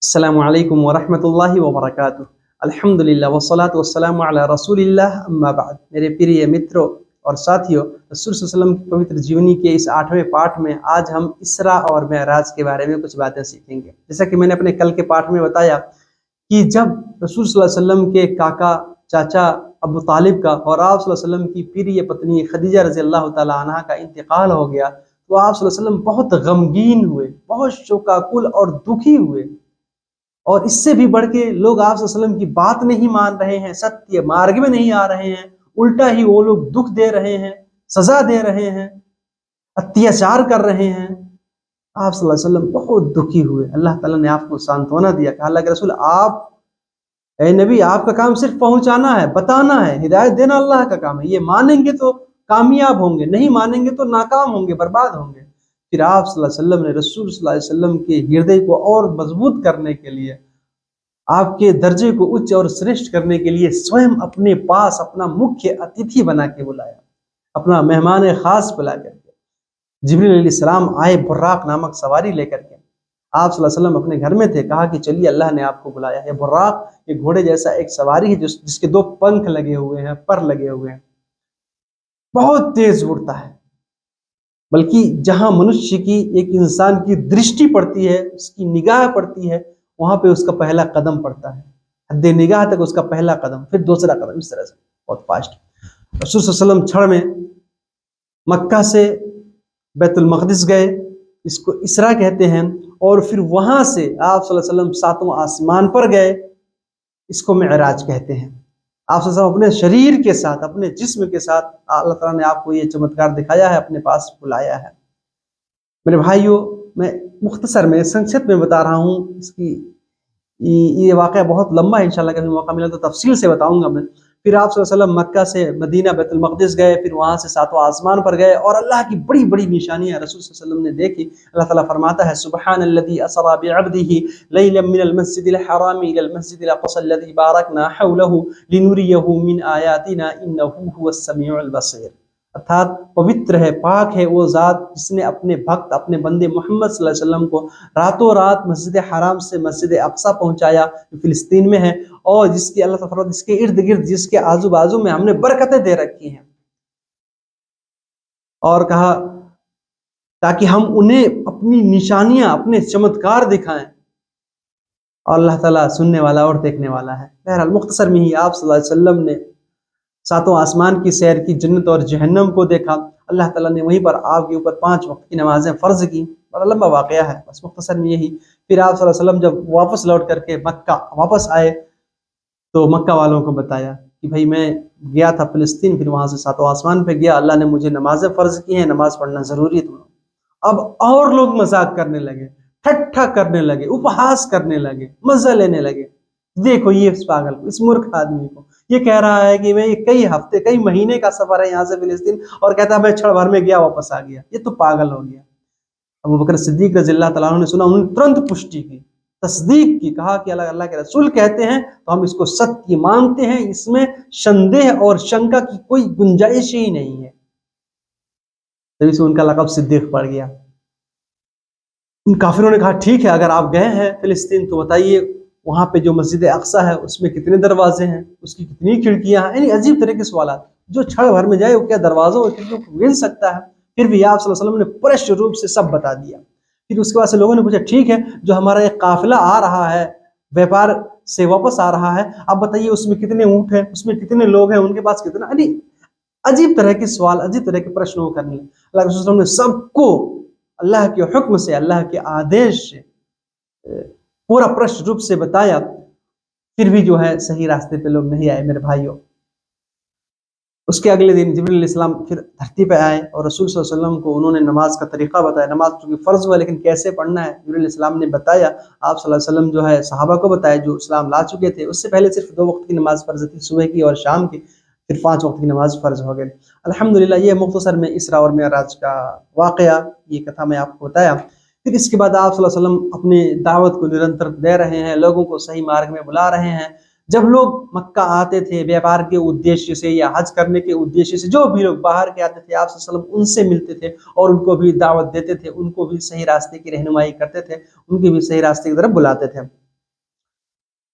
السلام علیکم ورحمۃ اللہ وبرکاتہ. الحمدللہ والصلاۃ والسلام علی رسول اللہ اما بعد. میرے پیارے متروں اور ساتھیوں، رسول صلی اللہ علیہ وسلم کی پوتر جیونی کے اس 8ویں پارٹ میں آج ہم اسرا اور معراج کے بارے میں کچھ باتیں سیکھیں گے. جیسا کہ میں نے اپنے کل کے پارٹ میں بتایا کہ جب رسول صلی اللہ علیہ وسلم کے کاکا چاچا ابو طالب کا اور آپ صلی اللہ علیہ وسلم کی پیاری پتنی خدیجہ رضی اللہ تعالی عنہا کا انتقال ہو گیا تو آپ صلی اللہ علیہ وسلم بہت غمگین ہوئے، بہت شوکاکل اور دکھی ہوئے. اور اس سے بھی بڑھ کے لوگ آپ صلی اللہ علیہ وسلم کی بات نہیں مان رہے ہیں، ستیہ مارگ میں نہیں آ رہے ہیں، الٹا ہی وہ لوگ دکھ دے رہے ہیں، سزا دے رہے ہیں، اتیاچار کر رہے ہیں. آپ صلی اللہ علیہ وسلم بہت دکھی ہوئے. اللہ تعالیٰ نے آپ کو سانتونا دیا کہ اللہ کے رسول آپ، اے نبی، آپ کا کام صرف پہنچانا ہے، بتانا ہے، ہدایت دینا اللہ کا کام ہے. یہ مانیں گے تو کامیاب ہوں گے، نہیں مانیں گے تو ناکام ہوں گے، برباد ہوں گے. پھر آپ صلی اللہ علیہ وسلم نے رسول صلی اللہ علیہ وسلم کے ہردے کو اور مضبوط کرنے کے لیے، آپ کے درجے کو اچ اور سرشٹ کرنے کے لیے سوئم اپنے پاس اپنا مکھیہ اتیتھی بنا کے بلایا، اپنا مہمان خاص بلا کر کے. جبریل علیہ السلام آئے براق نامک سواری لے کر کے. آپ صلی اللہ علیہ وسلم اپنے گھر میں تھے، کہا کہ چلیے اللہ نے آپ کو بلایا. یہ براق یہ گھوڑے جیسا ایک سواری ہے جس کے 2 پنکھ لگے ہوئے ہیں، پر لگے ہوئے ہیں، بہت تیز اڑتا ہے. بلکہ جہاں منشی کی ایک انسان کی درشٹی پڑتی ہے، اس کی نگاہ پڑتی ہے، وہاں پہ اس کا پہلا قدم پڑتا ہے. حد نگاہ تک اس کا پہلا قدم، پھر دوسرا قدم، اس طرح سے بہت فاسٹ. رسول صلی اللہ علیہ وسلم چھڑ میں مکہ سے بیت المقدس گئے، اس کو اسرا کہتے ہیں. اور پھر وہاں سے آپ صلی اللہ علیہ وسلم 7واں آسمان پر گئے، اس کو معراج کہتے ہیں. آپ صلی اللہ علیہ وسلم اپنے شریر کے ساتھ، اپنے جسم کے ساتھ اللہ تعالیٰ نے آپ کو یہ چمتکار دکھایا ہے، اپنے پاس بلایا ہے. میرے بھائیوں، میں مختصر میں سنکشت میں بتا رہا ہوں. اس کی یہ واقعہ بہت لمبا ہے، انشاءاللہ کبھی موقع ملا تو تفصیل سے بتاؤں گا میں. پھر آپ صلی اللہ علیہ وسلم مکہ سے مدینہ بیت المقدس گئے، پھر وہاں سے 7واں آسمان پر گئے اور اللہ کی بڑی بڑی نشانیاں رسول صلی اللہ علیہ وسلم نے دیکھی. اللہ تعالیٰ فرماتا ہے سبحان الذی اسری بعبدہ لیلا من المسجد الحرام الی المسجد الاقصی الذی بارکنا حولہ لنریہ من آیاتنا انہ هو السمیع البصیر. ارتھات پوتر ہے، پاک ہے وہ ذات جس نے اپنے بھکت، اپنے بندے محمد صلی اللہ علیہ وسلم کو راتوں رات مسجد حرام سے مسجد اقصی پہنچایا جو فلسطین میں ہے، اور جس کی اللہ تعالیٰ جس کے ارد گرد، جس کے آزو بازو میں ہم نے برکتیں دے رکھی ہیں. اور کہا تاکہ ہم انہیں اپنی نشانیاں، اپنے چمتکار دکھائیں. اور اللہ تعالیٰ سننے والا اور دیکھنے والا ہے. بہرحال مختصر میں ہی آپ صلی اللہ علیہ وسلم نے 7واں آسمان کی سیر کی، جنت اور جہنم کو دیکھا. اللہ تعالیٰ نے وہیں پر آپ کے اوپر 5 وقت کی نمازیں فرض کی. بڑا لمبا واقعہ ہے، بس مختصر میں یہی. پھر آپ صلی اللہ علیہ وسلم جب واپس لوٹ کر کے مکہ واپس آئے تو مکہ والوں کو بتایا کہ بھائی میں گیا تھا فلسطین، پھر وہاں سے 7واں آسمان پہ گیا، اللہ نے مجھے نمازیں فرض کی ہیں، نماز پڑھنا ضروری ہے. اب اور لوگ مذاق کرنے لگے، ٹھٹھا کرنے لگے، اپہاس کرنے لگے، مزہ لینے لگے. دیکھو یہ اس پاگل کو، اس مورکھ آدمی کو، یہ کہہ رہا ہے کہ میں کئی ہفتے، کئی مہینے کا سفر ہے یہاں سے فلسطین، اور کہتا ہے میں چھڑ بھر میں گیا واپس آ گیا. یہ تو پاگل ہو گیا. ابو بکر صدیق رضی اللہ تعالیٰ عنہ نے سنا، انہوں نے ترنت پشٹی کی، تصدیق کی، کہا کہ اللہ کے رسول کہتے ہیں تو ہم اس کو ستیہ مانتے ہیں، اس میں شندہ اور شنکا کی کوئی گنجائش ہی نہیں ہے. تبھی سے ان کا لقب صدیق پڑ گیا. ان کافروں نے کہا ٹھیک ہے، اگر آپ گئے ہیں فلسطین تو بتائیے وہاں پہ جو مسجد اقصی ہے اس میں کتنے دروازے ہیں، اس کی کتنی کھڑکیاں ہیں. یعنی عجیب طرح کے سوالات. جو چھڑ بھر میں جائے وہ کیا دروازوں اور کھڑکیوں کو گن سکتا ہے؟ پھر بھی آپ صلی اللہ علیہ وسلم نے پرش روپ سے سب بتا دیا. پھر اس کے بعد سے لوگوں نے پوچھا ٹھیک ہے، جو ہمارا ایک قافلہ آ رہا ہے، ویپار سے واپس آ رہا ہے، آپ بتائیے اس میں کتنے اونٹ ہیں، اس میں کتنے لوگ ہیں، ان کے پاس کتنا. یعنی عجیب طرح کے سوال، عجیب طرح کے پرشن وہ کرنے. اللہ کے رسول نے سب کو اللہ کے حکم سے، اللہ کے آدیش سے پورا پرش روپ سے بتایا. پھر بھی جو ہے صحیح راستے پہ لوگ نہیں آئے. میرے بھائیوں، اس کے اگلے دن جبریل علیہ السلام پھر دھرتی پہ آئے اور رسول صلی اللہ علیہ وسلم کو انہوں نے نماز کا طریقہ بتایا. نماز چونکہ فرض ہوا لیکن کیسے پڑھنا ہے جبریل علیہ السلام نے بتایا. آپ صلی اللہ علیہ وسلم جو ہے صحابہ کو بتایا جو اسلام لا چکے تھے. اس سے پہلے صرف 2 وقت کی نماز فرض تھی، صبح کی اور شام کی، پھر 5 وقت کی نماز فرض ہو گئی. الحمدللہ یہ مختصر میں اسرا اور معراج کا واقعہ، یہ کتھا میں آپ کو بتایا. پھر اس کے بعد آپ صلی اللہ علیہ وسلم اپنی دعوت کو نرنتر دے رہے ہیں، لوگوں کو صحیح مارگ میں بلا رہے ہیں. جب لوگ مکہ آتے تھے بیپار کے ادیش سے یا حج کرنے کے ادیش سے، جو بھی لوگ باہر کے آتے تھے آپ صلی اللہ علیہ وسلم ان سے ملتے تھے اور ان کو بھی دعوت دیتے تھے، ان کو بھی صحیح راستے کی رہنمائی کرتے تھے، ان کے بھی صحیح راستے کی طرف بلاتے تھے.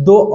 2